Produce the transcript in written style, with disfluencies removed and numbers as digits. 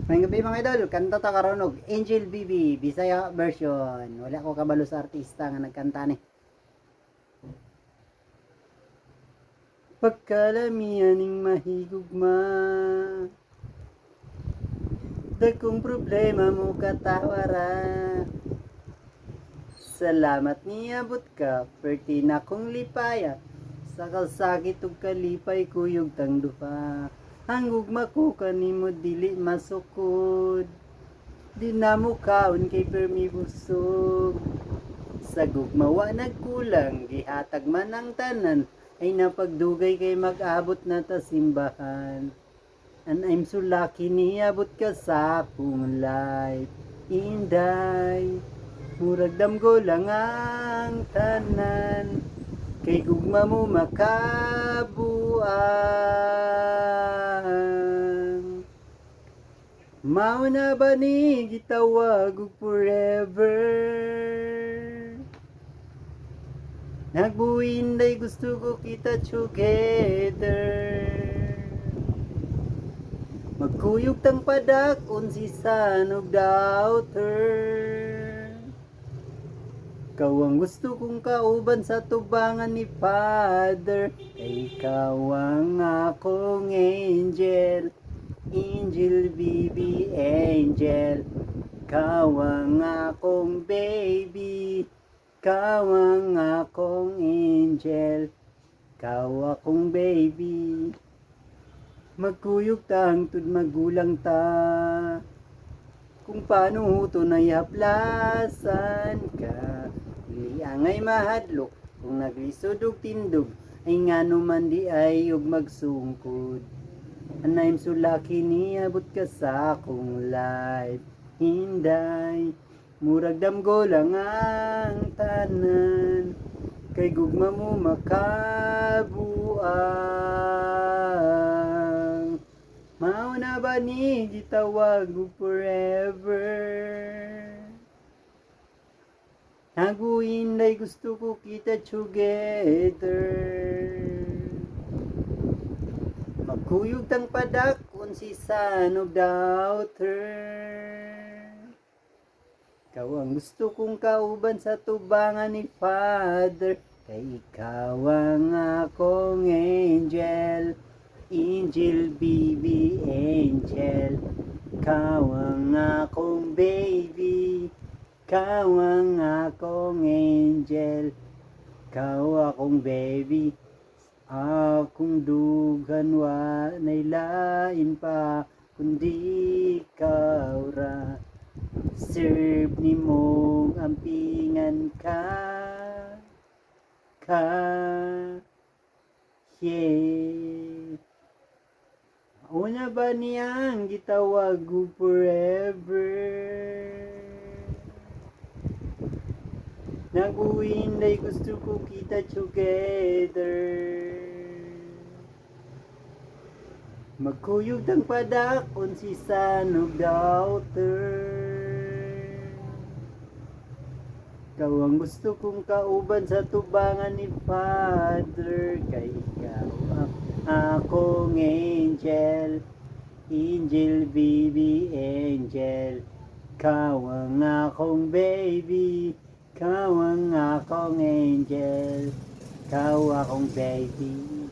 May gabi mga idol, kanta ta karon og Angel Bibi, Bisaya version. Wala ko kabalo sa artista nga nagkanta ni. Pagkalamian ning mahigugma, dagkong problema mo katawara. Salamat niabot ka, perti na kong lipaya. Sa kalsakit ug kalipay kuyog tang duha. Ang gugma ko kanimo dili masukod. Di na mo kaon kay permi busog. Sa gugmawa nagkulang, gihatag man ang tanan, ay napagdugay kay mag-abot na ta simbahan. And I'm so lucky niabot ka sa akong life. Inday, murag damgo lang ang tanan. Kay gugma mo makabuang. Mao na ba ni gitawag og forever? Nagbuinday gusto ko kita together. Magkuyog tang padakon si son og daughter. Ikaw ang gusto kong kauban sa tubangan ni Father. Kay ikaw ang akong angel. Angel, baby, angel. Ikaw ang akong baby. Ikaw ang akong angel. Ikaw akong baby. Magkuyog ta hangtod magulang ta. Kung paano ito naihaplasan ka. Liangay mahadlok. Kung naglisod og tindog. Ay ngano man di ay og magsungkod. And I'm so lucky niabot ka sa akong life. Hinday, murag damgo lang ang tanan. Kay gugma mo makabuang. Mao na ba ni gitawag og forever? Naguinday gusto ko kita together. Magkuyog tang padakon si son of daughter. Ikaw ang gusto kong kauban sa tubangan ni Father. Kay ikaw ang akong angel. Angel, baby, angel. Ikaw ang akong baby. Ikaw ang akong angel. Ikaw akong baby. Akong dughan wa nailain pa kundi ikaw ra. Serve ni mong ampingan ka. Yeah. Una ba niyang gitawag og forever? Naguinday gusto ko kita together. Magkuyog tang padakon si son of daughter. Ikaw ang gusto kong kauban sa tubangan ni Father. Kay ikaw ang akong angel. Angel, baby, angel. Ikaw ang akong baby. Ikaw ang akong angel. Ikaw akong baby.